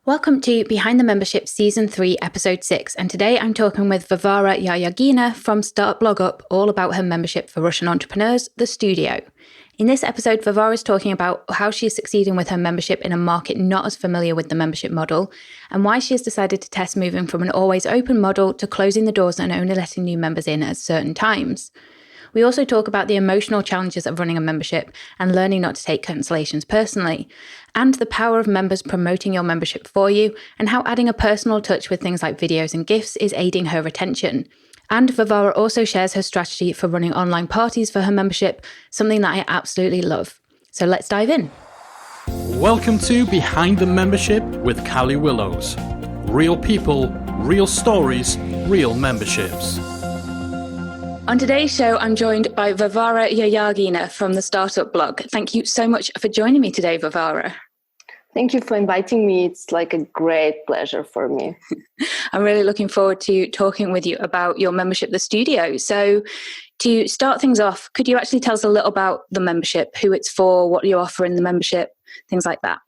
Welcome to Behind the Membership Season 3, Episode 6, and today I'm talking with Varvara Lyalyagina from Start Blog Up all about her membership for Russian entrepreneurs, The Studio. In this episode, Varvara is talking about how she is succeeding with her membership in a market not as familiar with the membership model, and why she has decided to test moving from an always open model to closing the doors and only letting new members in at certain times. We also talk about the emotional challenges of running a membership and learning not to take cancellations personally, and the power of members promoting your membership for you, and how adding a personal touch with things like videos and gifts is aiding her retention. And Varvara also shares her strategy for running online parties for her membership, something that I absolutely love. So let's dive in. Welcome to Behind the Membership with Callie Willows. Real people, real stories, real memberships. On today's show, I'm joined by Varvara Lyalyagina from the Startup Blog. Thank you so much for joining me today, Varvara. Thank you for inviting me. It's like a great pleasure for me. I'm really looking forward to talking with you about your membership, The Studio. So to start things off, could you actually tell us a little about the membership, who it's for, what you offer in the membership, things like that?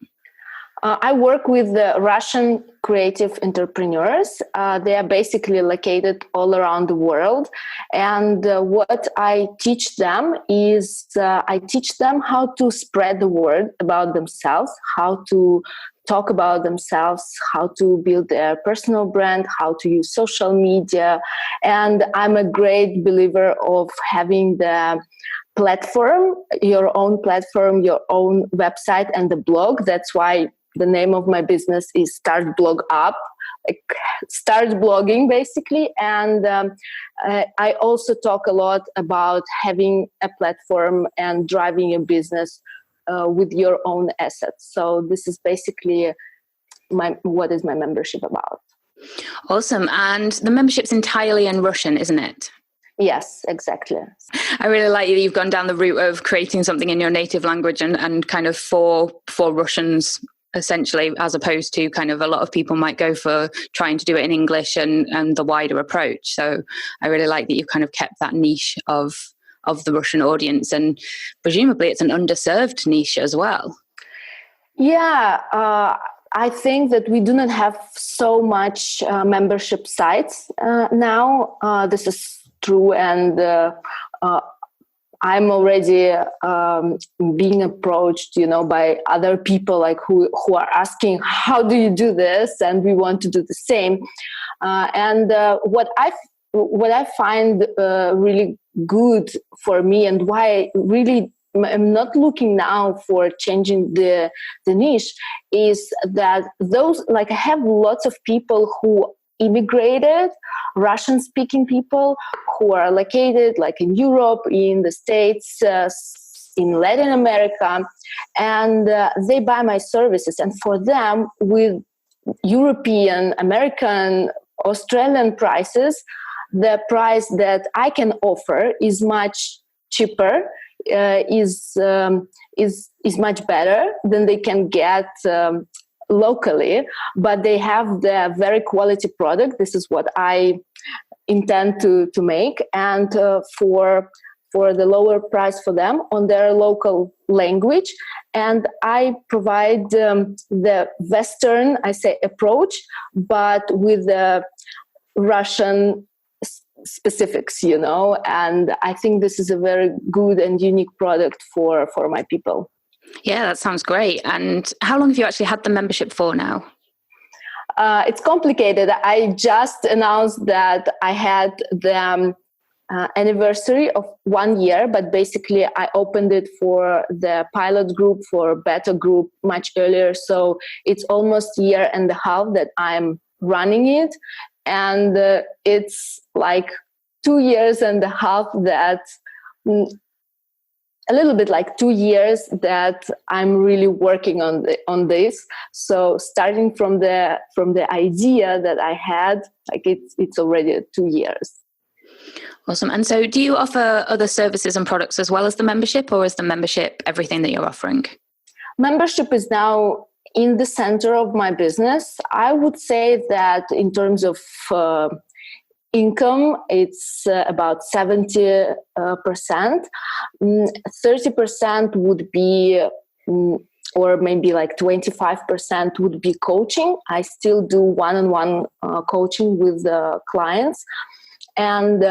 I work with the Russian creative entrepreneurs. They are basically located all around the world. And what I teach them is I teach them how to spread the word about themselves, how to talk about themselves, how to build their personal brand, how to use social media. And I'm a great believer of having the platform, your own website and the blog. That's why the name of my business is Start Blog Up, start blogging basically. And I also talk a lot about having a platform and driving a business with your own assets. So this is basically what is my membership about. Awesome. And the membership's entirely in Russian, isn't it? Yes, exactly. I really like that you've gone down the route of creating something in your native language and kind of for Russians, essentially, as opposed to kind of a lot of people might go for trying to do it in English and the wider approach. So I really like that you've kind of kept that niche of the Russian audience, and presumably it's an underserved niche as well. Yeah, I think that we do not have so much membership sites now. This is true, and I'm already being approached, by other people like who are asking, how do you do this? And we want to do the same. And what I find really good for me, and why really I'm not looking now for changing the niche, is that I have lots of people who immigrated, Russian-speaking people who are located in Europe, in the States, in Latin America, and they buy my services. And for them, with European, American, Australian prices, the price that I can offer is much cheaper, is much better than they can get locally, but they have the very quality product. This is what I intend to make, and for the lower price for them on their local language. And I provide the Western, approach, but with the Russian specifics, and I think this is a very good and unique product for my people. Yeah, that sounds great. And how long have you actually had the membership for now? It's complicated. I just announced that I had the anniversary of 1 year, but basically I opened it for the pilot group, for beta group much earlier. So it's almost a year and a half that I'm running it. And it's 2 years and a half that... a little bit 2 years that I'm really working on this. So starting from the idea that I had, it's already 2 years. Awesome. And so do you offer other services and products as well as the membership, or is the membership everything that you're offering? Membership is now in the center of my business. I would say that in terms of income, it's about 70%. 30% would be or maybe like 25% would be coaching. I still do one-on-one coaching with the clients. And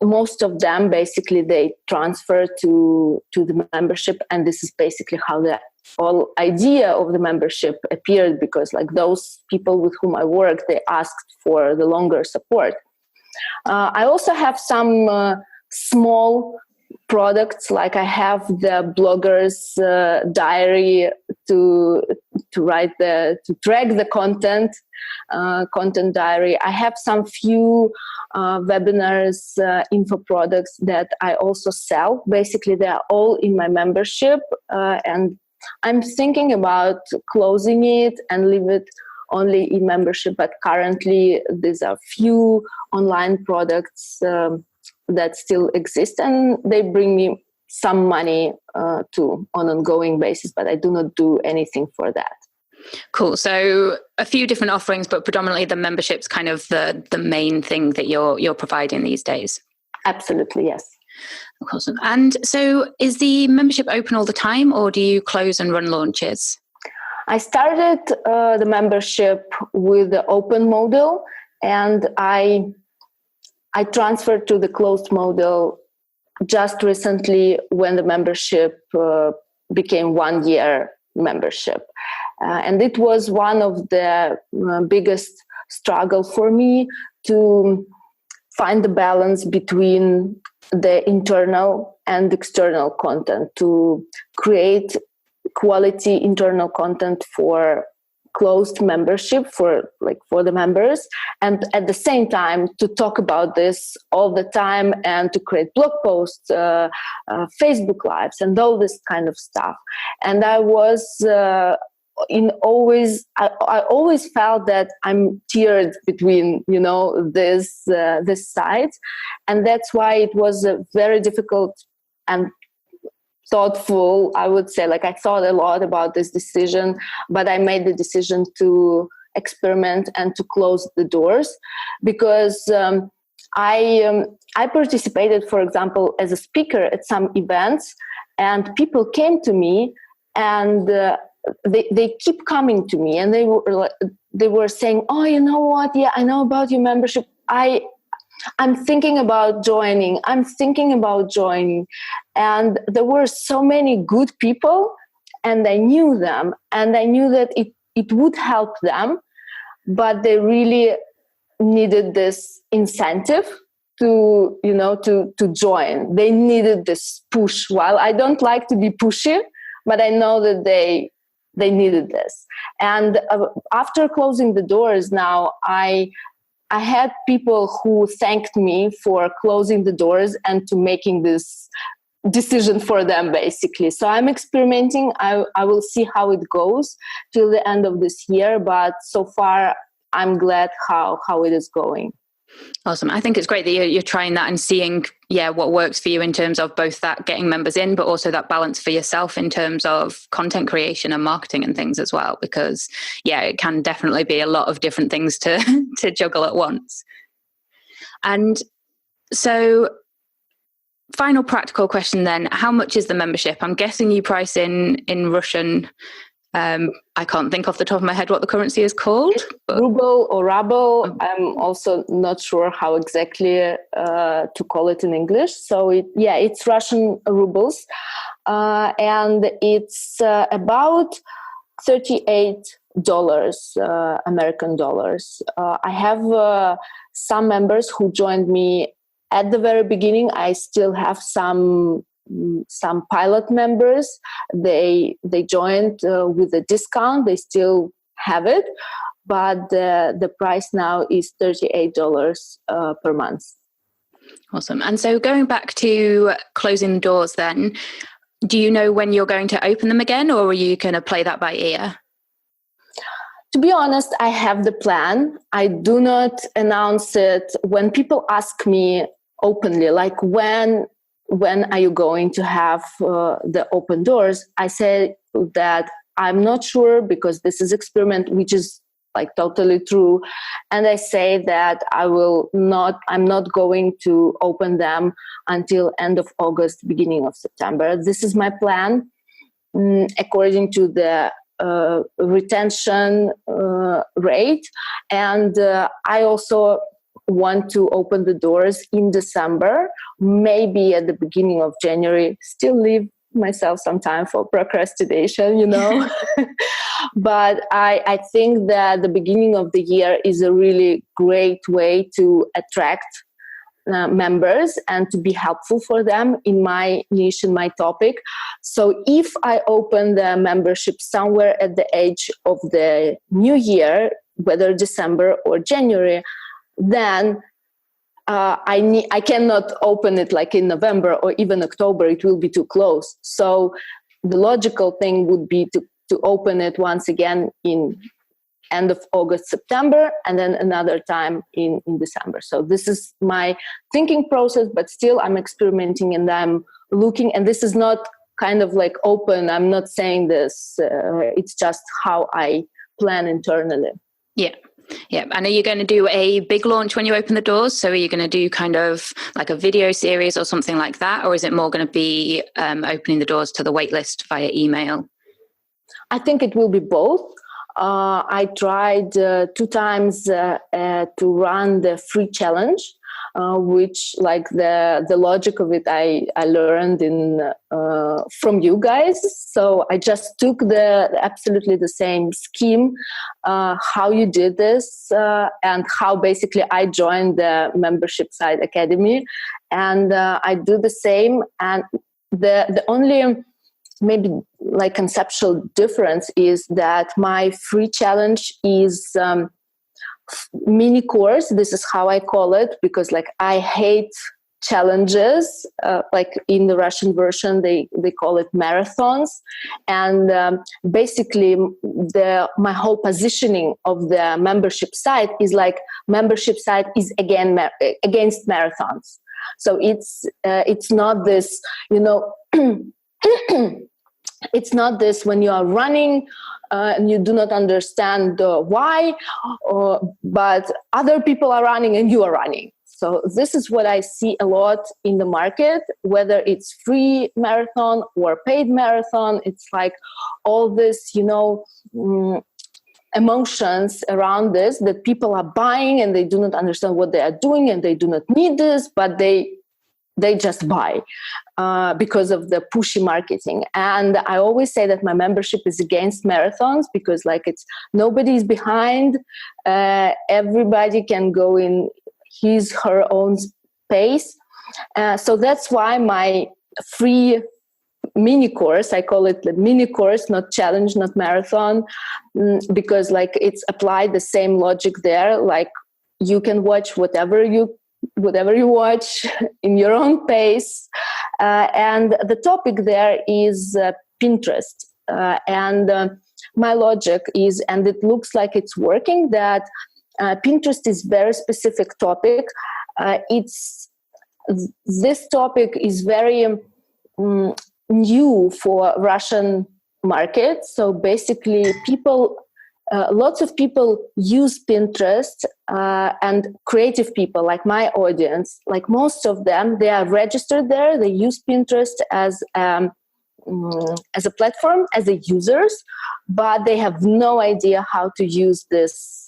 most of them, basically, they transfer to the membership. And this is basically how the whole idea of the membership appeared, because like those people with whom I work, they asked for the longer support. I also have some small products, like I have the blogger's diary to track the content diary. I have some few webinars, info products that I also sell. Basically, they are all in my membership, and I'm thinking about closing it and leave it only in membership. But currently, these are few online products that still exist, and they bring me some money too on an ongoing basis, but I do not do anything for that. Cool. So a few different offerings, but predominantly the membership's kind of the main thing that you're providing these days. Absolutely, yes. Awesome. And so is the membership open all the time, or do you close and run launches? I started the membership with the open model, and I transferred to the closed model just recently when the membership became 1 year membership. And it was one of the biggest struggle for me to find the balance between the internal and external content, to create quality internal content for closed membership for the members, and at the same time to talk about this all the time and to create blog posts, Facebook lives, and all this kind of stuff. And I was I always felt that I'm tiered between this sides, and that's why it was very difficult and thoughtful, I would say. Like, I thought a lot about this decision, but I made the decision to experiment and to close the doors, because I participated, for example, as a speaker at some events, and people came to me, and they keep coming to me, and they were saying, "Oh, you know what? Yeah, I know about your membership. I'm thinking about joining. And there were so many good people, and I knew them, and I knew that it would help them, but they really needed this incentive to join. They needed this push. While I don't like to be pushy, but I know that they needed this. And after closing the doors now, I had people who thanked me for closing the doors and to making this decision for them, basically. So I'm experimenting. I will see how it goes till the end of this year, but so far I'm glad how it is going. Awesome. I think it's great that you're trying that and seeing, what works for you in terms of both that getting members in, but also that balance for yourself in terms of content creation and marketing and things as well, because it can definitely be a lot of different things to juggle at once. And so final practical question then, how much is the membership? I'm guessing you price in Russian. I can't think off the top of my head what the currency is called. Ruble or ruble. I'm also not sure how exactly to call it in English. So it's Russian rubles, and it's about $38 American dollars. I have some members who joined me at the very beginning. I still have some pilot members. They joined with a discount. They still have it, but the price now is $38 per month. Awesome. And so going back to closing the doors then, do you know when you're going to open them again, or are you going to play that by ear? To be honest, I have the plan. I do not announce it. When people ask me openly, like when are you going to have the open doors, I say that I'm not sure, because this is experiment, which is like totally true. And I say that I'm not going to open them until end of August, beginning of September. This is my plan. according to the retention rate. And I also want to open the doors in December, maybe at the beginning of January, still leave myself some time for procrastination, But I think that the beginning of the year is a really great way to attract members and to be helpful for them in my niche, in my topic. So if I open the membership somewhere at the age of the new year, whether December or January, then I cannot open it like in November or even October. It will be too close. So the logical thing would be to open it once again in end of August, September, and then another time in December. So this is my thinking process, but still I'm experimenting and I'm looking, and this is not kind of like open. I'm not saying this. It's just how I plan internally. Yeah. Yeah. And are you going to do a big launch when you open the doors? So are you going to do kind of like a video series or something like that? Or is it more going to be opening the doors to the waitlist via email? I think it will be both. I tried 2 times to run the free challenge, which like the logic of it I learned from you guys. So I just took absolutely the same scheme, how you did this, and how basically I joined the membership site academy, and I do the same. And the only maybe like conceptual difference is that my free challenge is mini course. This is how I call it, because like I hate challenges. Like in the Russian version, they call it marathons. And basically my whole positioning of the membership site is like membership site is against marathons. So it's not this, it's not this when you are running and you do not understand why, but other people are running and you are running. So this is what I see a lot in the market, whether it's free marathon or paid marathon. It's like all this, emotions around this, that people are buying and they do not understand what they are doing and they do not need this, but they just buy because of the pushy marketing. And I always say that my membership is against marathons, because like nobody's behind. Everybody can go in her own pace. So that's why my free mini course, I call it the mini course, not challenge, not marathon, because like it's applied the same logic there. Like you can watch whatever you watch in your own pace. And the topic there is Pinterest. And my logic is, and it looks like it's working, that Pinterest is very specific topic. This topic is very new for Russian market. So basically lots of people use Pinterest, and creative people like my audience, like most of them, they are registered there. They use Pinterest as a platform, as a users, but they have no idea how to use this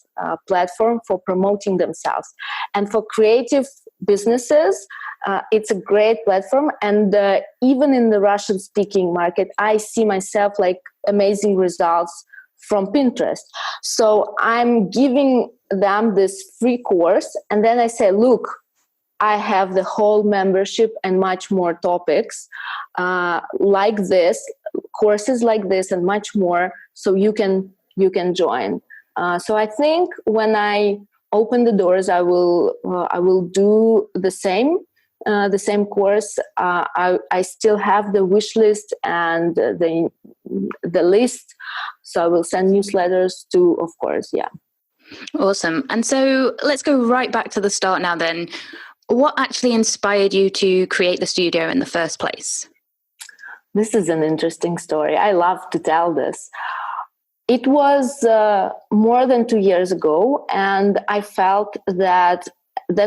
platform for promoting themselves. And for creative businesses, it's a great platform. And even in the Russian-speaking market, I see myself like amazing results from Pinterest. So I'm giving them this free course, and then I say, look, I have the whole membership and much more topics like this, courses like this and much more, so you can join. So I think when I open the doors, I will do the same course. I still have the wish list and the list, so I will send newsletters too, of course. Yeah. Awesome. And so let's go right back to the start now then. What actually inspired you to create the studio in the first place? This is an interesting story. I love to tell this. It was more than 2 years ago, and I felt that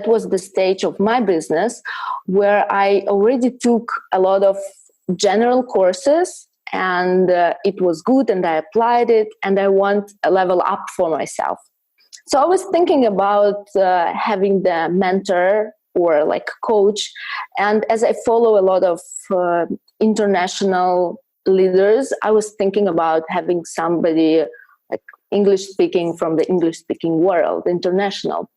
was the stage of my business where I already took a lot of general courses and it was good, and I applied it, and I want a level up for myself. So I was thinking about having the mentor or like coach. And as I follow a lot of international leaders, I was thinking about having somebody like English speaking from the English speaking world, international.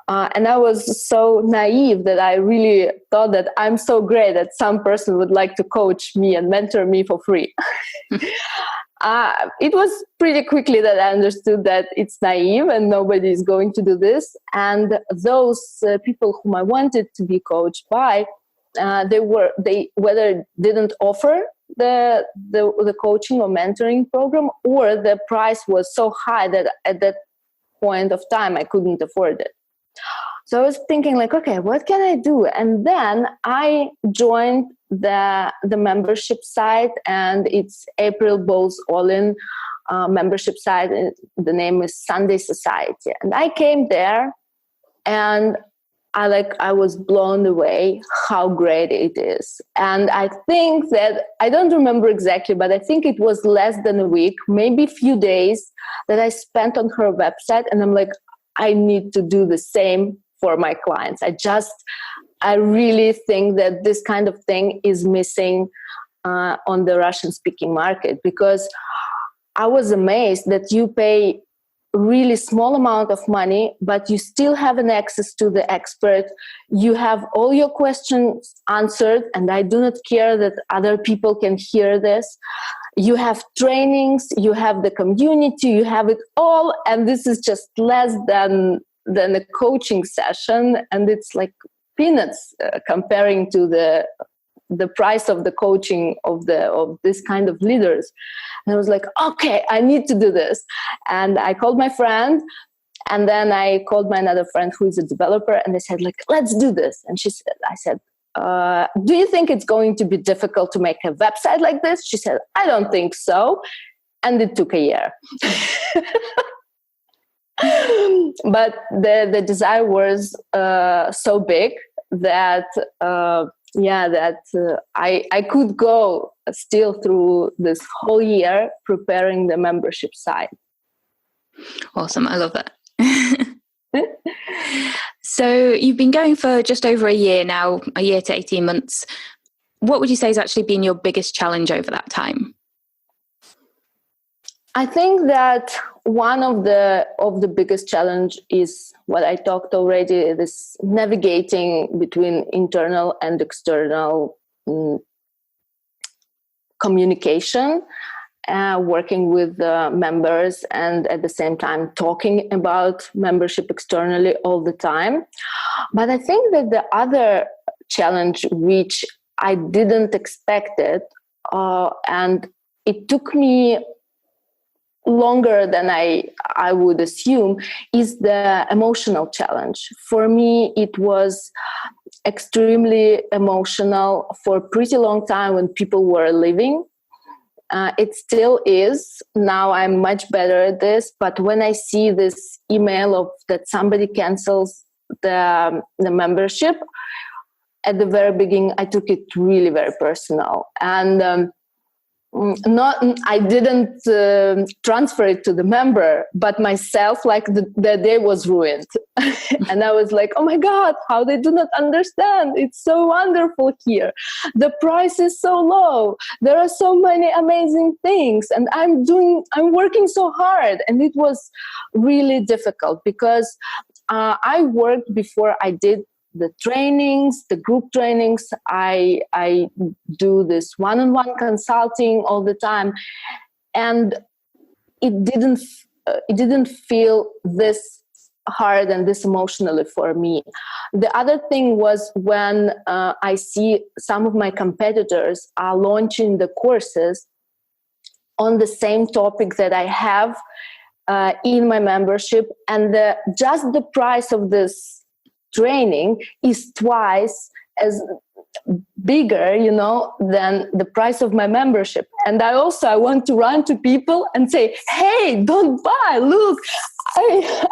And I was so naive that I really thought that I'm so great that some person would like to coach me and mentor me for free. It was pretty quickly that I understood that it's naive and nobody is going to do this. And those people whom I wanted to be coached by, they whether didn't offer the coaching or mentoring program, or the price was so high that at that point of time I couldn't afford it. So I was thinking like, okay, what can I do? And then I joined the membership site, and it's April Bowles All-In membership site. The name is Sunday Society. And I came there, and I was blown away how great it is. And I think that, I don't remember exactly, but I think it was less than a week, maybe a few days, that I spent on her website, and I'm like, I need to do the same for my clients. I really think that this kind of thing is missing on the Russian-speaking market, because I was amazed that you pay really small amount of money, but you still have an access to the expert. You have all your questions answered, and I do not care that other people can hear this. You have trainings, you have the community, you have it all, and this is just less than a coaching session, and it's like peanuts comparing to the price of the coaching of this kind of leaders. And I was like, okay, I need to do this. And I called my friend, and then I called my another friend who is a developer, and they said like, let's do this. And I said, do you think it's going to be difficult to make a website like this? She said, I don't think so. And it took a year. But the desire was so big that I could go still through this whole year preparing the membership site. Awesome. I love that. So you've been going for just over a year now, a year to 18 months. What would you say has actually been your biggest challenge over that time? I think that one of the biggest challenge is what I talked already, this navigating between internal and external communication, working with members, and at the same time talking about membership externally all the time. But I think that the other challenge, which I didn't expect it, and it took me longer than I would assume, is the emotional challenge. For me, it was extremely emotional for a pretty long time when people were leaving. It still is. Now I'm much better at this, but when I see this email of that somebody cancels the membership, at the very beginning, I took it really very personal. And I didn't transfer it to the member, but myself, like the day was ruined. And I was like, oh my God, how they do not understand. It's so wonderful here. The price is so low. There are so many amazing things. And I'm working so hard. And it was really difficult because I worked before I did the trainings, the group trainings. I do this one-on-one consulting all the time, and it didn't feel this hard and this emotionally for me. The other thing was when I see some of my competitors are launching the courses on the same topic that I have in my membership, and just the price of this training is twice as bigger, than the price of my membership. And I want to run to people and say, hey, don't buy, look,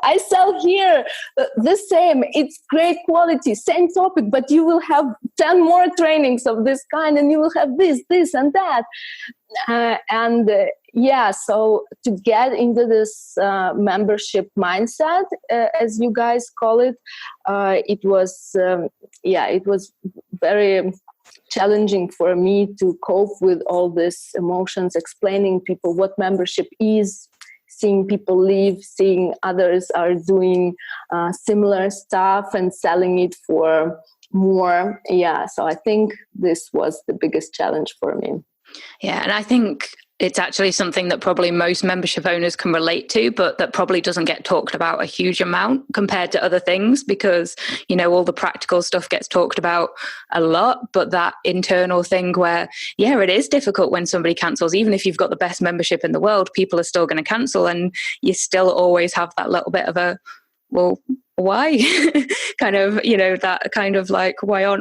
I sell here the same, it's great quality, same topic, but you will have 10 more trainings of this kind, and you will have this and that. So to get into this membership mindset, as you guys call it, it was very challenging for me to cope with all these emotions, explaining people what membership is, seeing people leave, seeing others are doing similar stuff and selling it for more. So I think this was the biggest challenge for me. Yeah, and I think it's actually something that probably most membership owners can relate to, but that probably doesn't get talked about a huge amount compared to other things, because, you know, all the practical stuff gets talked about a lot, but that internal thing where, yeah, it is difficult when somebody cancels. Even if you've got the best membership in the world, people are still going to cancel, and you still always have that little bit of a, well, why? kind of, you know, that kind of like, why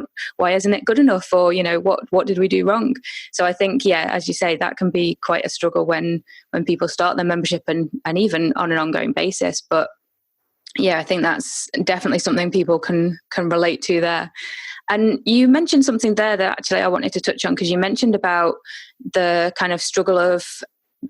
isn't it good enough? Or, you know, what did we do wrong? So I think, yeah, as you say, that can be quite a struggle when people start their membership and even on an ongoing basis. But yeah, I think that's definitely something people can relate to there. And you mentioned something there that actually I wanted to touch on, because you mentioned about the kind of struggle of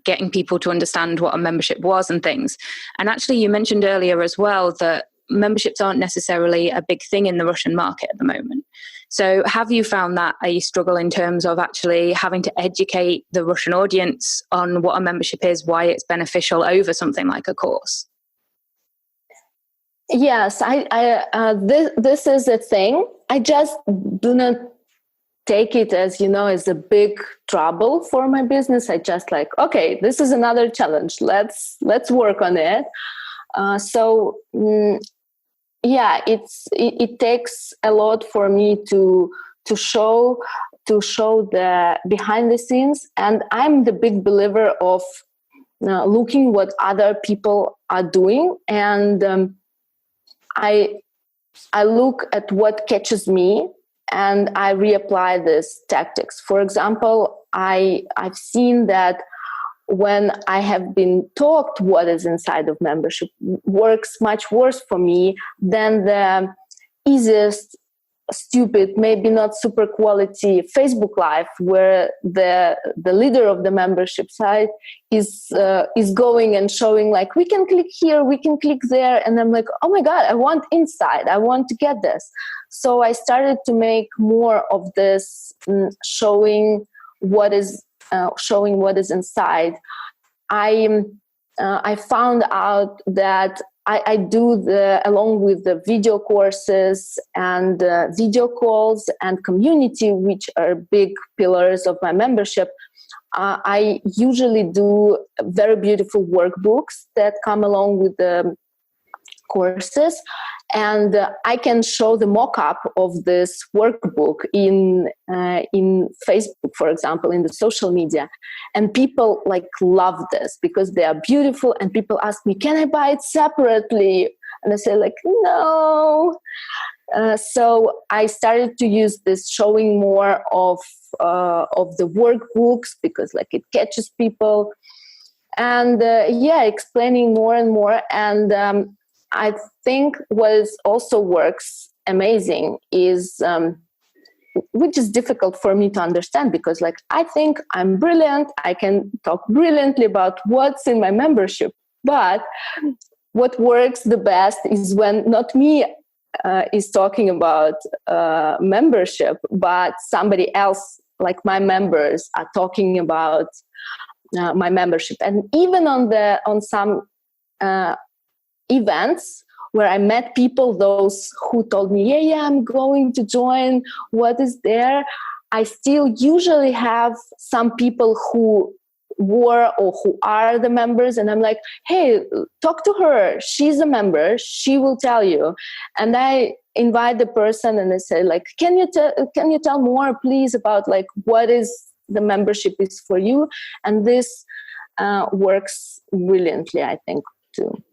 getting people to understand what a membership was and things. And actually you mentioned earlier as well that memberships aren't necessarily a big thing in the Russian market at the moment. So have you found that a struggle in terms of actually having to educate the Russian audience on what a membership is, why it's beneficial over something like a course? Yes, this is a thing. I just do not take it as, you know, as a big trouble for my business. I just like, okay, this is another challenge. Let's work on it. It takes a lot for me to show the behind the scenes, and I'm the big believer of looking what other people are doing, and I look at what catches me, and I reapply these tactics. For example, I've seen that when I have been taught what is inside of membership works much worse for me than the easiest, stupid, maybe not super quality Facebook Live, where the leader of the membership site is going and showing like, we can click here, we can click there, and I'm like, oh my god, I want inside, I want to get this. So I started to make more of this, showing what is inside. I found out that I do along with the video courses and video calls and community, which are big pillars of my membership. I usually do very beautiful workbooks that come along with the courses, and I can show the mock-up of this workbook in Facebook, for example, in the social media, and people like love this because they are beautiful. And people ask me, "Can I buy it separately?" And I say, like, no. So I started to use this, showing more of the workbooks, because like it catches people, and explaining more and more. And I think what also works amazing is, which is difficult for me to understand, because like I think I'm brilliant, I can talk brilliantly about what's in my membership, but what works the best is when not me is talking about membership, but somebody else, like my members, are talking about my membership. And even on some events where I met people, those who told me, yeah, I'm going to join, what is there? I still usually have some people who were or who are the members, and I'm like, hey, talk to her, she's a member, she will tell you. And I invite the person and I say, like, can you tell more please about like what is the membership is for you? And this works brilliantly, I think, too.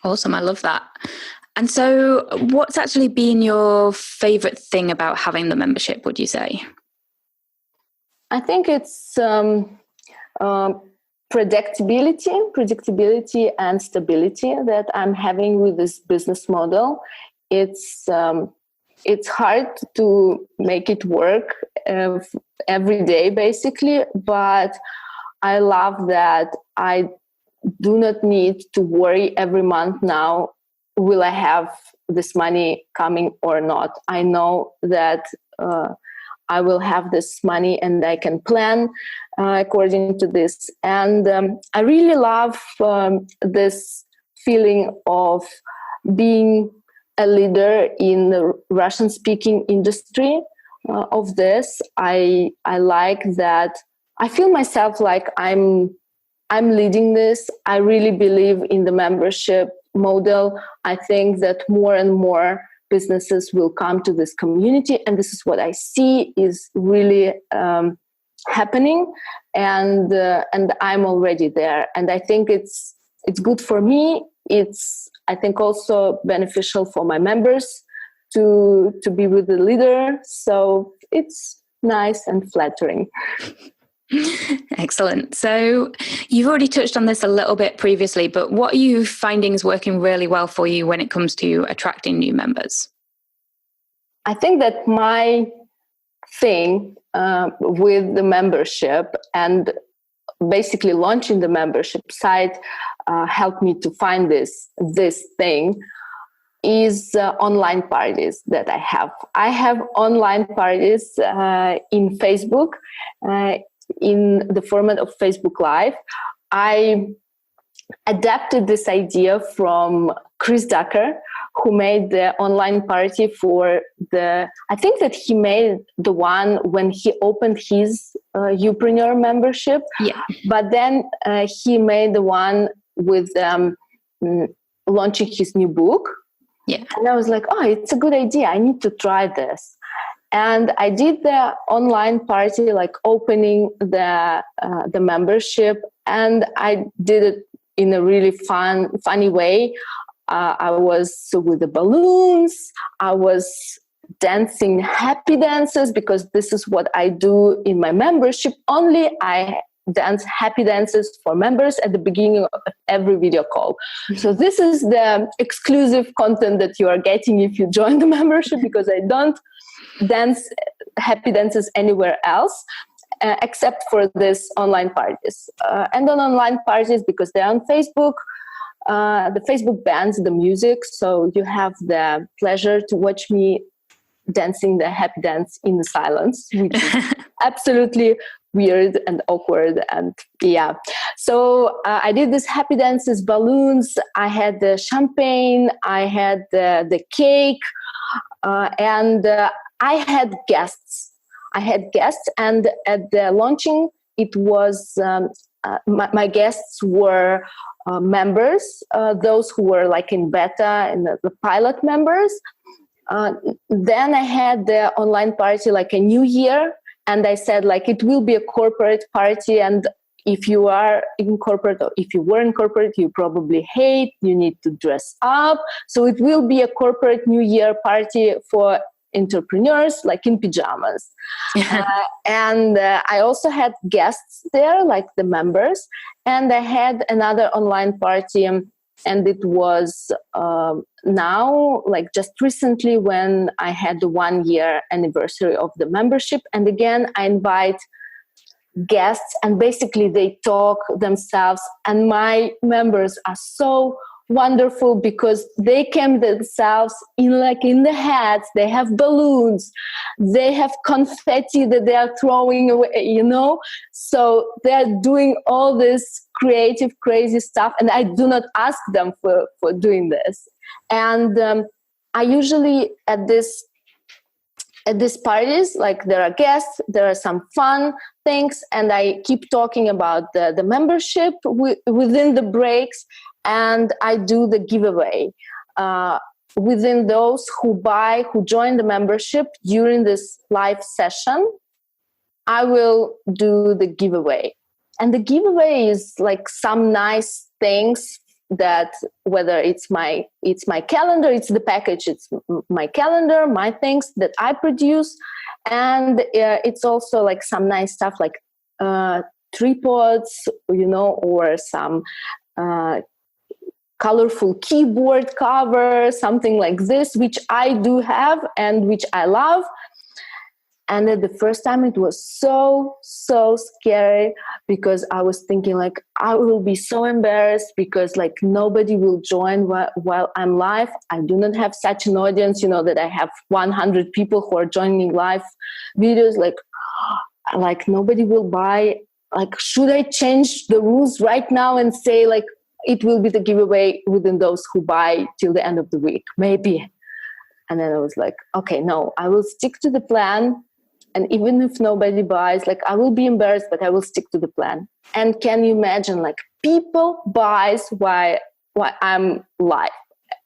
Awesome. I love that. And so what's actually been your favorite thing about having the membership, would you say? I think it's predictability and stability that I'm having with this business model. It's hard to make it work every day, basically, but I love that I do not need to worry every month now, will I have this money coming or not? I know that I will have this money and I can plan according to this. And I really love this feeling of being a leader in the Russian-speaking industry of this. I like that. I feel myself like I'm leading this. I really believe in the membership model. I think that more and more businesses will come to this community, and this is what I see is really happening. And I'm already there, and I think it's good for me. It's, I think, also beneficial for my members to be with the leader. So it's nice and flattering. Excellent. So you've already touched on this a little bit previously, but what are you finding is working really well for you when it comes to attracting new members? I think that my thing with the membership and basically launching the membership site helped me to find this thing is online parties that I have. I have online parties in Facebook, in the format of Facebook Live. I adapted this idea from Chris Ducker, who made the online party for I think that he made the one when he opened his Upreneur membership. Yeah. But then he made the one with launching his new book. Yeah. And I was like, oh, it's a good idea. I need to try this. And I did the online party, like opening the membership, and I did it in a really funny way. I was with the balloons. I was dancing happy dances because this is what I do in my membership. Only I dance happy dances for members at the beginning of every video call. So this is the exclusive content that you are getting if you join the membership, because I don't dance happy dances anywhere else except for this online parties. And on online parties, because they're on Facebook, the Facebook bans the music, so you have the pleasure to watch me dancing the happy dance in the silence, which is absolutely weird and awkward. And yeah, so I did this happy dances, balloons, I had the champagne, I had the cake, and I had guests. And at the launching, it was my guests were members, those who were like in beta and the pilot members. Then I had the online party like a new year, and I said like it will be a corporate party, and if you are in corporate or if you were in corporate, you probably hate, you need to dress up. So it will be a corporate new year party for entrepreneurs, like in pajamas. And I also had guests there, like the members, and I had another online party, and it was now, like just recently, when I had the 1 year anniversary of the membership. And again, I invite guests, and basically they talk themselves, and my members are so wonderful because they came themselves in the hats, they have balloons, they have confetti that they are throwing away, so they're doing all this creative, crazy stuff, and I do not ask them for doing this. And I usually at these parties, like there are guests, there are some fun things, and I keep talking about the membership within the breaks, and I do the giveaway. Within those who join the membership during this live session, I will do the giveaway. And the giveaway is like some nice things that, whether it's my calendar, it's the package, it's my calendar, my things that I produce. And it's also like some nice stuff like tripods, or some colorful keyboard cover, something like this, which I do have and which I love. And at the first time it was so scary, because I was thinking like, I will be so embarrassed because like nobody will join while I'm live. I do not have such an audience, that I have 100 people who are joining live videos. Like nobody will buy. Like, should I change the rules right now and say like, it will be the giveaway within those who buy till the end of the week? Maybe. And then I was like, okay, no, I will stick to the plan. And even if nobody buys, like I will be embarrassed, but I will stick to the plan. And can you imagine, like people buys while I'm live?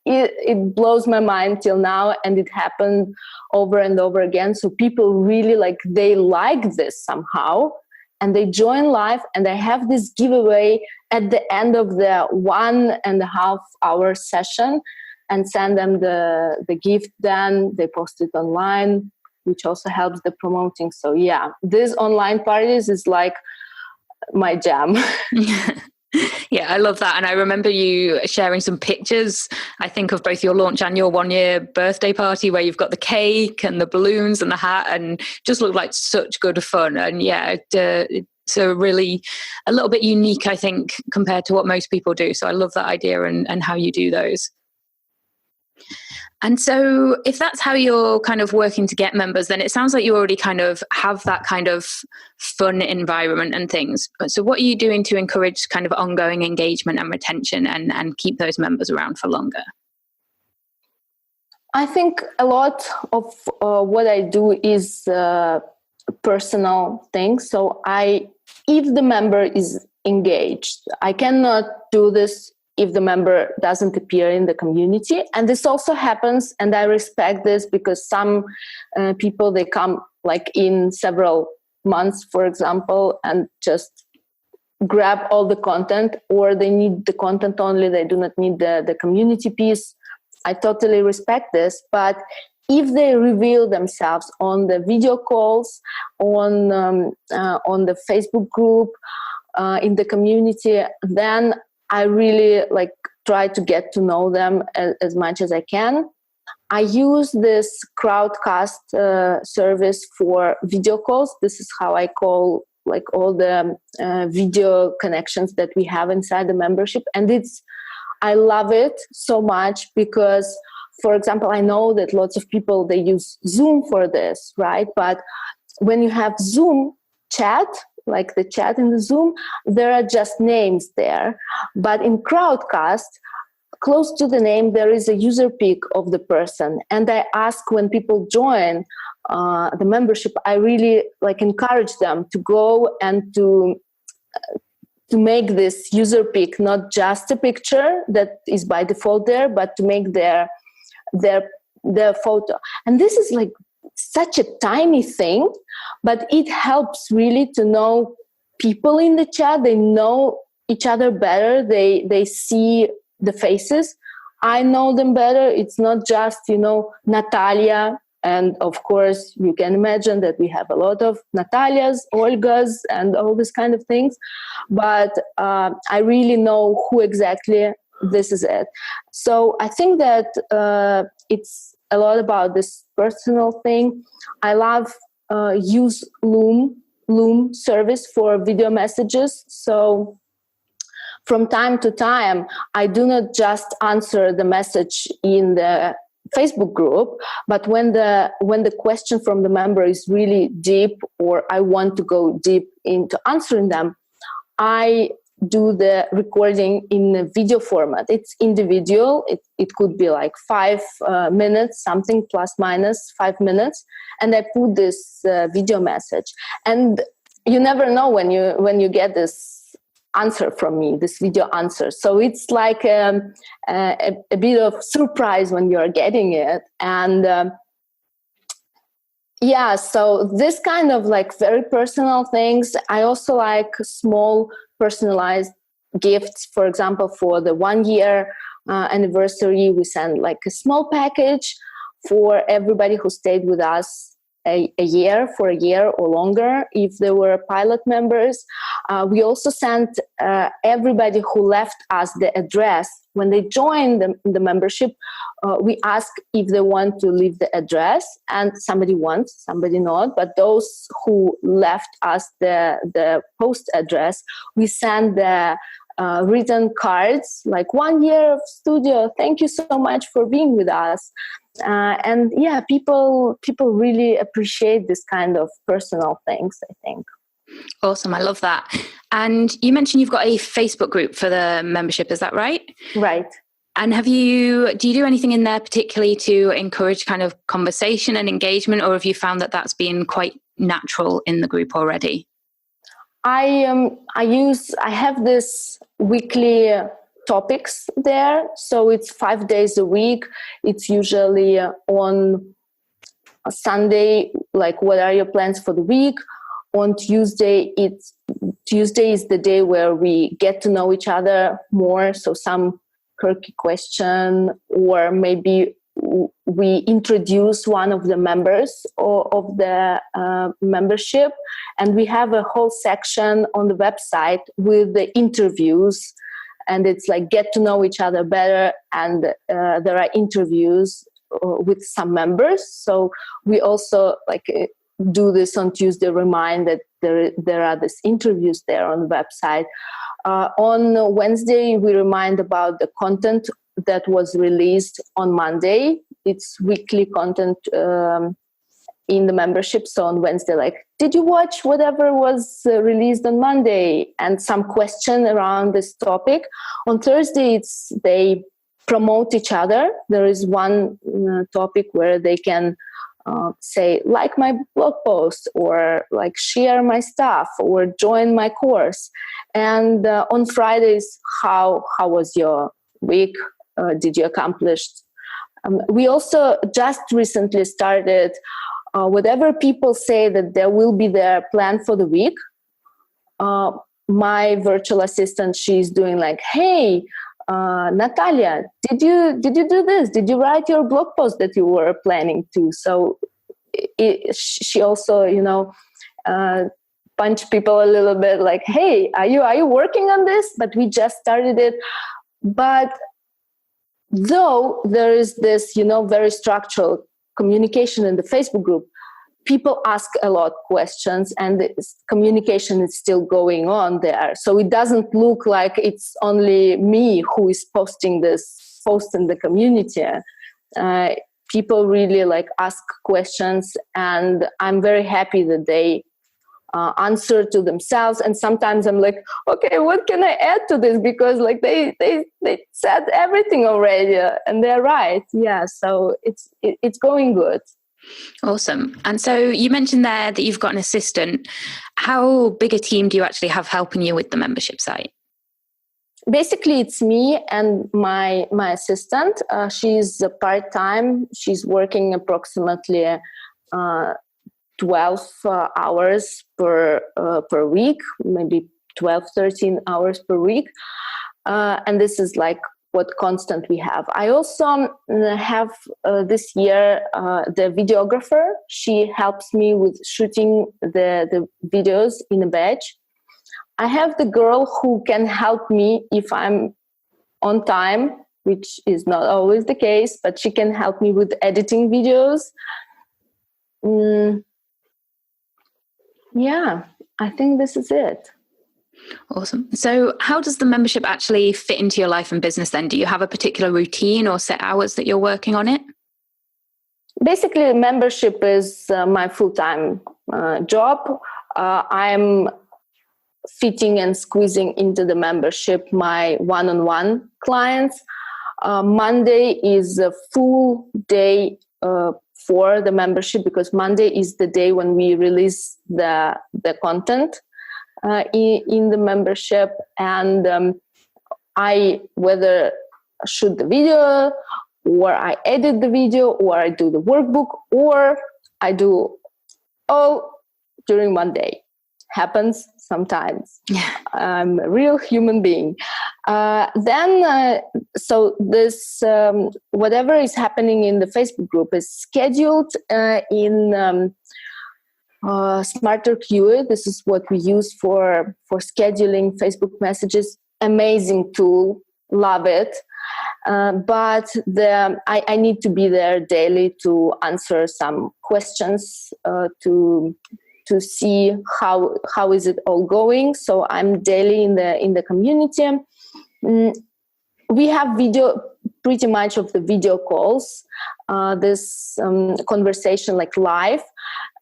It blows my mind till now, and it happened over and over again. So people really they like this somehow, and they join live, and I have this giveaway at the end of the 1.5 hour session, and send them the gift. Then they post it online, which also helps the promoting. So yeah, this online parties is like my jam. Yeah, I love that. And I remember you sharing some pictures, I think, of both your launch and your 1-year birthday party, where you've got the cake and the balloons and the hat, and just looked like such good fun. And yeah, it's a little bit unique, I think, compared to what most people do. So I love that idea and how you do those. And so if that's how you're kind of working to get members, then it sounds like you already kind of have that kind of fun environment and things. So what are you doing to encourage kind of ongoing engagement and retention and keep those members around for longer? I think a lot of what I do is personal things. So if the member is engaged, I cannot do this if the member doesn't appear in the community. And this also happens, and I respect this, because some people, they come like in several months, for example, and just grab all the content, or they need the content only, they do not need the community piece. I totally respect this. But if they reveal themselves on the video calls, on the Facebook group, in the community, then I really try to get to know them as much as I can. I use this Crowdcast service for video calls. This is how I call all the video connections that we have inside the membership. And I love it so much because, for example, I know that lots of people, they use Zoom for this, right? But when you have Zoom chat, like the chat in the Zoom, there are just names there. But in Crowdcast, close to the name, there is a user pic of the person. And I ask, when people join the membership, I really encourage them to go and to make this user pic not just a picture that is by default there, but to make their photo. And this is such a tiny thing, but it helps really to know people in the chat. They know each other better. They see the faces. I know them better. It's not just, Natalia. And of course, you can imagine that we have a lot of Natalias, Olgas, and all these kind of things. But I really know who exactly this is it. So I think that it's a lot about this personal thing. I love use Loom service for video messages. So from time to time, I do not just answer the message in the Facebook group, but when the question from the member is really deep, or I want to go deep into answering them, I do the recording in a video format. It's individual. It could be 5 minutes, something plus minus 5 minutes, and I put this video message. And you never know when you get this answer from me, this video answer. So it's like a bit of surprise when you're getting it. And so this kind of very personal things. I also like small personalized gifts. For example, for the 1-year anniversary, we send a small package for everybody who stayed with us for a year or longer. If they were pilot members, We also sent everybody who left us the address. When they join the membership, we ask if they want to leave the address, and somebody wants, somebody not. But those who left us the post address, we send the written cards, like 1 year of studio. Thank you so much for being with us. And yeah, people really appreciate this kind of personal things, I think. Awesome. I love that. And you mentioned you've got a Facebook group for the membership. Is that right? Right. And do you do anything in there particularly to encourage kind of conversation and engagement, or have you found that that's been quite natural in the group already? I have this weekly topics there. So it's 5 days a week. It's usually on a Sunday, like, what are your plans for the week? On Tuesday is the day where we get to know each other more. So some quirky question, or maybe we introduce one of the members of the membership, and we have a whole section on the website with the interviews, and it's like get to know each other better, and there are interviews with some members. So we also do this on Tuesday, remind that there are these interviews there on the website. On Wednesday, we remind about the content that was released on Monday. It's weekly content in the membership. So on Wednesday, did you watch whatever was released on Monday? And some question around this topic. On Thursday, they promote each other. There is one topic where they can say, like my blog post, or share my stuff, or join my course. And on Fridays, how was your week? Did you accomplish? We also just recently started, whatever people say that there will be their plan for the week. My virtual assistant, she's doing hey, Natalia, did you do this? Did you write your blog post that you were planning to? So she also, punch people a little bit, hey, are you working on this? But we just started it. But though there is this, very structural communication in the Facebook group, people ask a lot of questions, and the communication is still going on there. So it doesn't look like it's only me who is posting this post in the community. People really ask questions, and I'm very happy that they answer to themselves. And sometimes I'm okay, what can I add to this? Because they said everything already, and they're right. Yeah, so it's going good. Awesome. And so you mentioned there that you've got an assistant. How big a team do you actually have helping you with the membership site? Basically, it's me and my assistant. She's part-time. She's working approximately 12 hours per week, maybe 12, 13 hours per week. And this is what constant we have. I also have this year the videographer. She helps me with shooting the videos in a batch. I have the girl who can help me if I'm on time, which is not always the case, but she can help me with editing videos. Yeah, I think this is it. Awesome. So how does the membership actually fit into your life and business then? Do you have a particular routine or set hours that you're working on it? Basically, membership is my full-time job. I'm fitting and squeezing into the membership my one-on-one clients. Monday is a full day for the membership, because Monday is the day when we release the content in the membership. And I whether shoot the video, or I edit the video, or I do the workbook, or I do all during Monday. Happens sometimes. I'm a real human being. So this whatever is happening in the Facebook group is scheduled in Smarter Queue. This is what we use for scheduling Facebook messages. Amazing tool, love it. But I need to be there daily to answer some questions to see how is it all going. So I'm daily in the community. We have pretty much of the video calls, this conversation like live,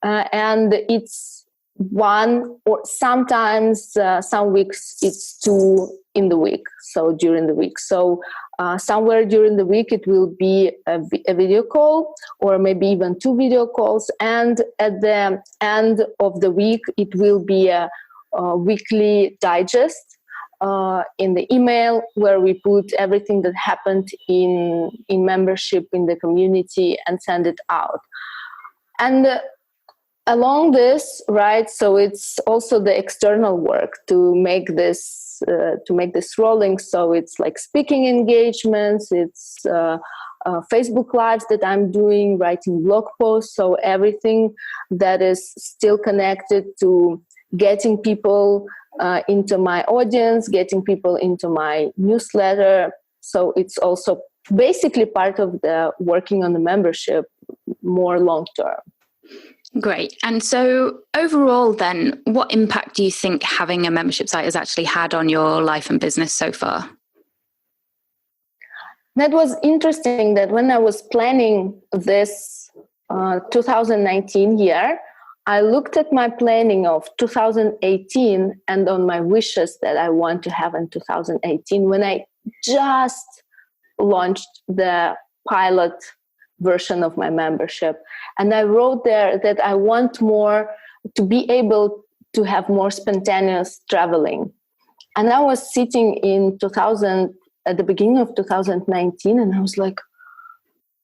and it's one, or sometimes some weeks it's two in the week, so during the week. So somewhere during the week it will be a video call, or maybe even two video calls, and at the end of the week it will be a weekly digest in the email, where we put everything that happened in membership in the community and send it out. And along this, right, so it's also the external work to make this rolling. So it's like speaking engagements, it's Facebook Lives that I'm doing, writing blog posts. So everything that is still connected to getting people into my audience, getting people into my newsletter. So it's also basically part of the working on the membership more long term. Great. And so overall then, what impact do you think having a membership site has actually had on your life and business so far? That was interesting that when I was planning this 2019 year, I looked at my planning of 2018 and on my wishes that I want to have in 2018 when I just launched the pilot version of my membership. And I wrote there that I want more to be able to have more spontaneous traveling. And I was sitting in at the beginning of 2019, and I was like,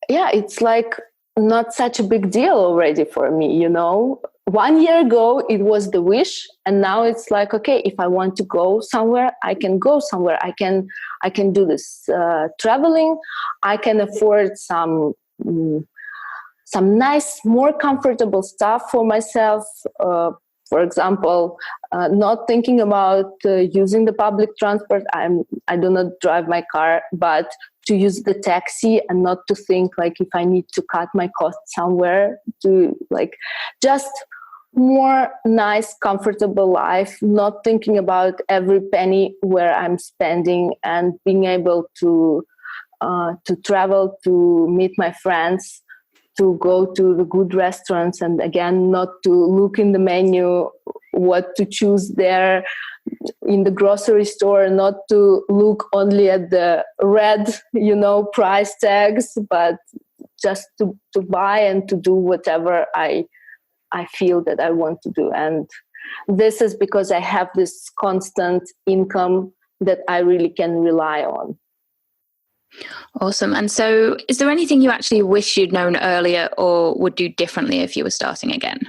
yeah, it's like not such a big deal already for me, you know? 1 year ago, it was the wish. And now it's like, okay, if I want to go somewhere, I can go somewhere. I can do this traveling. I can afford some nice, more comfortable stuff for myself. For example, not thinking about using the public transport. I do not drive my car, but to use the taxi and not to think like if I need to cut my cost somewhere, to like just more nice, comfortable life, not thinking about every penny where I'm spending, and being able to travel, to meet my friends, to go to the good restaurants, and again, not to look in the menu what to choose there in the grocery store, not to look only at the red, price tags, but just to buy and to do whatever I feel that I want to do. And this is because I have this constant income that I really can rely on. Awesome. And so is there anything you actually wish you'd known earlier or would do differently if you were starting again?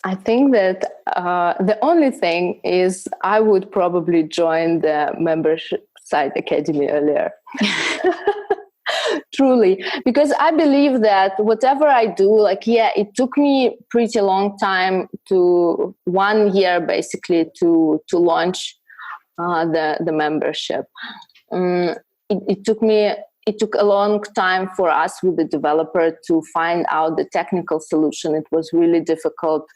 I think that the only thing is I would probably join the membership site academy earlier. Truly, because I believe that whatever I do, it took me pretty long time, to 1 year basically to launch the membership. It took a long time for us with the developer to find out the technical solution. It was really difficult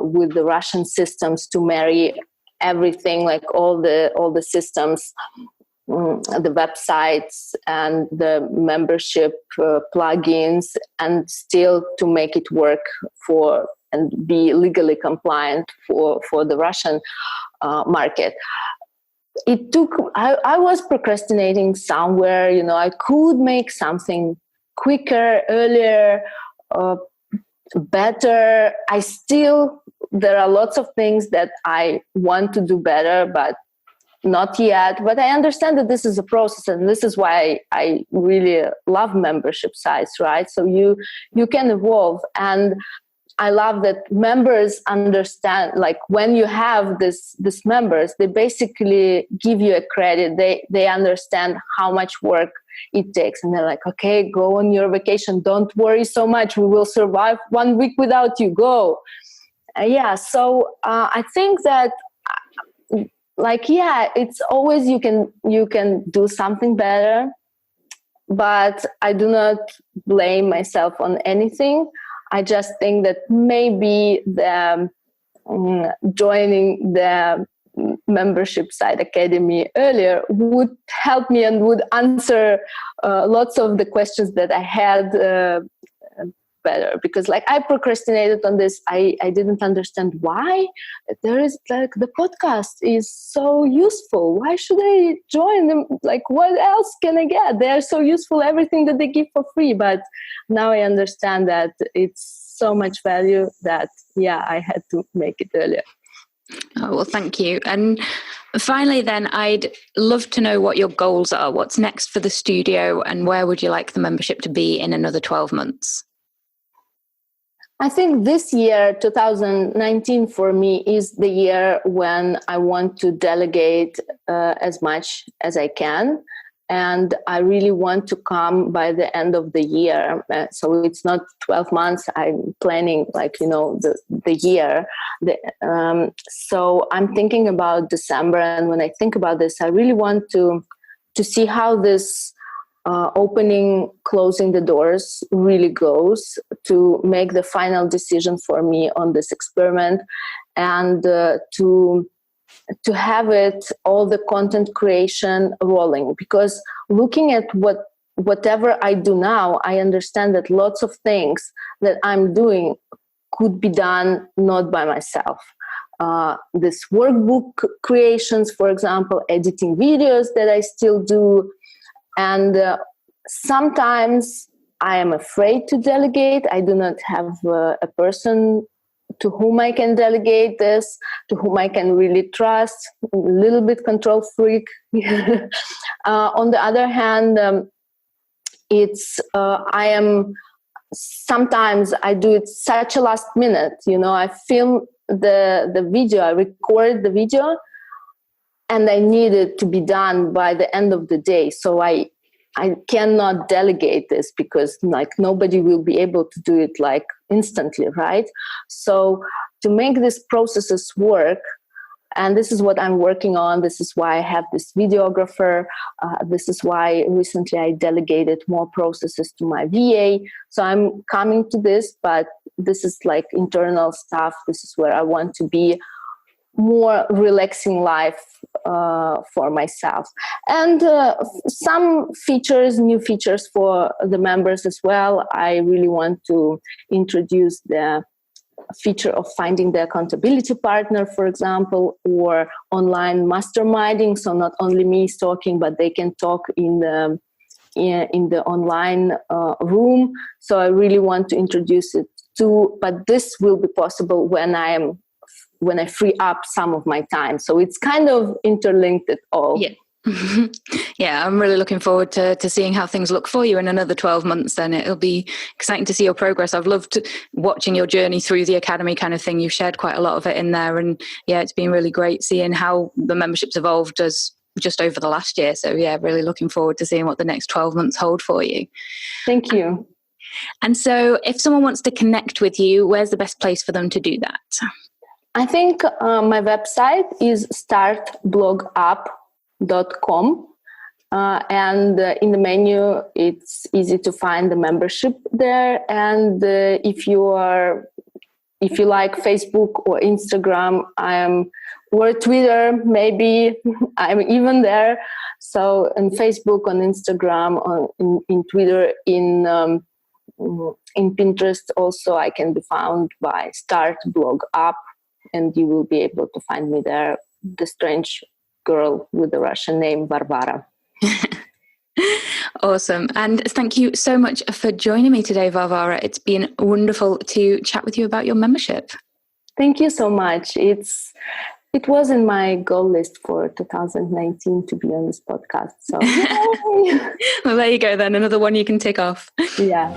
with the Russian systems to marry everything, like all the systems, the websites and the membership plugins, and still to make it work and be legally compliant for the Russian market. It took, I was procrastinating somewhere, I could make something quicker, earlier, better. There are lots of things that I want to do better, but not yet. But I understand that this is a process, and this is why I really love membership sites, right? So you can evolve. And I love that members understand, like when you have this members, they basically give you a credit. They understand how much work it takes, and they're like, okay, go on your vacation. Don't worry so much. We will survive 1 week without you. Go. So I think that it's always you can do something better, but I do not blame myself on anything. I just think that maybe the joining the membership site academy earlier would help me and would answer lots of the questions that I had better, because like I procrastinated on this. I didn't understand why. There is like the podcast is so useful. Why should I join them? Like what else can I get? They are so useful, everything that they give for free. But now I understand that it's so much value that I had to make it earlier. Oh, well, thank you. And finally then, I'd love to know what your goals are. What's next for the studio, and where would you like the membership to be in another 12 months? I think this year, 2019, for me is the year when I want to delegate as much as I can. And I really want to come by the end of the year. So it's not 12 months. I'm planning the year. So I'm thinking about December. And when I think about this, I really want to see how this closing the doors really goes, to make the final decision for me on this experiment, and to have all the content creation rolling. Because looking at whatever I do now, I understand that lots of things that I'm doing could be done not by myself. This workbook creations, for example, editing videos that I still do. And sometimes I am afraid to delegate. I do not have a person to whom I can delegate this, to whom I can really trust, a little bit control freak. On the other hand, sometimes I do it such a last minute. I film the video, I record the video, and I need it to be done by the end of the day. So I cannot delegate this, because like nobody will be able to do it like instantly, right? So to make these processes work, and this is what I'm working on. This is why I have this videographer. This is why recently I delegated more processes to my VA. So I'm coming to this, but this is like internal stuff. This is where I want to be more relaxing life for myself. And some new features for the members as well. I really want to introduce the feature of finding the accountability partner, for example, or online masterminding. So not only me talking, but they can talk in the online room. So I really want to introduce it too, but this will be possible when I free up some of my time. So it's kind of interlinked at all. Yeah. Yeah, I'm really looking forward to seeing how things look for you in another 12 months. Then it'll be exciting to see your progress. I've loved watching your journey through the academy kind of thing. You've shared quite a lot of it in there. And yeah, it's been really great seeing how the membership's evolved as just over the last year. So yeah, really looking forward to seeing what the next 12 months hold for you. Thank you. And so if someone wants to connect with you, where's the best place for them to do that? I think my website is startblogup.com, and in the menu it's easy to find the membership there. And if you like Facebook or Instagram, or Twitter, maybe I'm even there. So on Facebook, on Instagram, in Twitter, in Pinterest also, I can be found by Start Blog Up. And you will be able to find me there, the strange girl with the Russian name, Varvara. Awesome. And thank you so much for joining me today, Varvara. It's been wonderful to chat with you about your membership. Thank you so much. It was in my goal list for 2019 to be on this podcast. So Well, there you go then. Another one you can tick off. Yeah.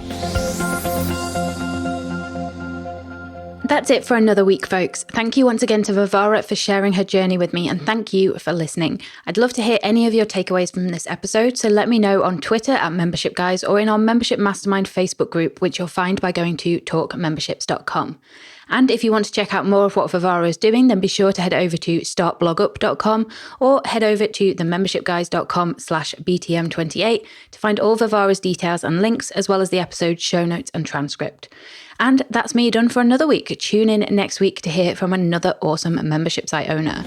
That's it for another week, folks. Thank you once again to Varvara for sharing her journey with me, and thank you for listening. I'd love to hear any of your takeaways from this episode, so let me know on Twitter at Membership Guys or in our Membership Mastermind Facebook group, which you'll find by going to talkmemberships.com. And if you want to check out more of what Varvara is doing, then be sure to head over to startblogup.com or head over to themembershipguys.com/BTM28 to find all Varvara's details and links, as well as the episode's show notes and transcript. And that's me done for another week. Tune in next week to hear from another awesome membership site owner.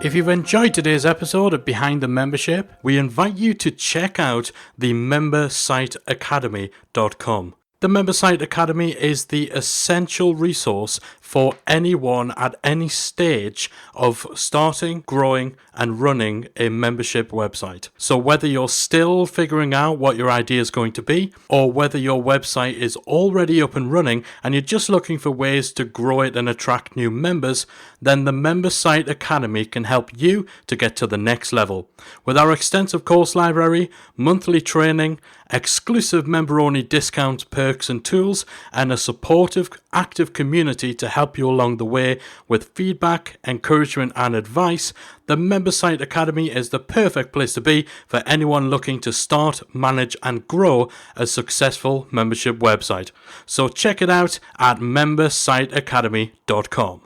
If you've enjoyed today's episode of Behind the Membership, we invite you to check out the membersiteacademy.com. The Member Site Academy is the essential resource for anyone at any stage of starting, growing, and running a membership website. So whether you're still figuring out what your idea is going to be, or whether your website is already up and running and you're just looking for ways to grow it and attract new members, then the Member Site Academy can help you to get to the next level. With our extensive course library, monthly training, exclusive member-only discounts, perks and tools, and a supportive, active community to help you along the way with feedback, encouragement and advice, the Member Site Academy is the perfect place to be for anyone looking to start, manage and grow a successful membership website. So check it out at membersiteacademy.com.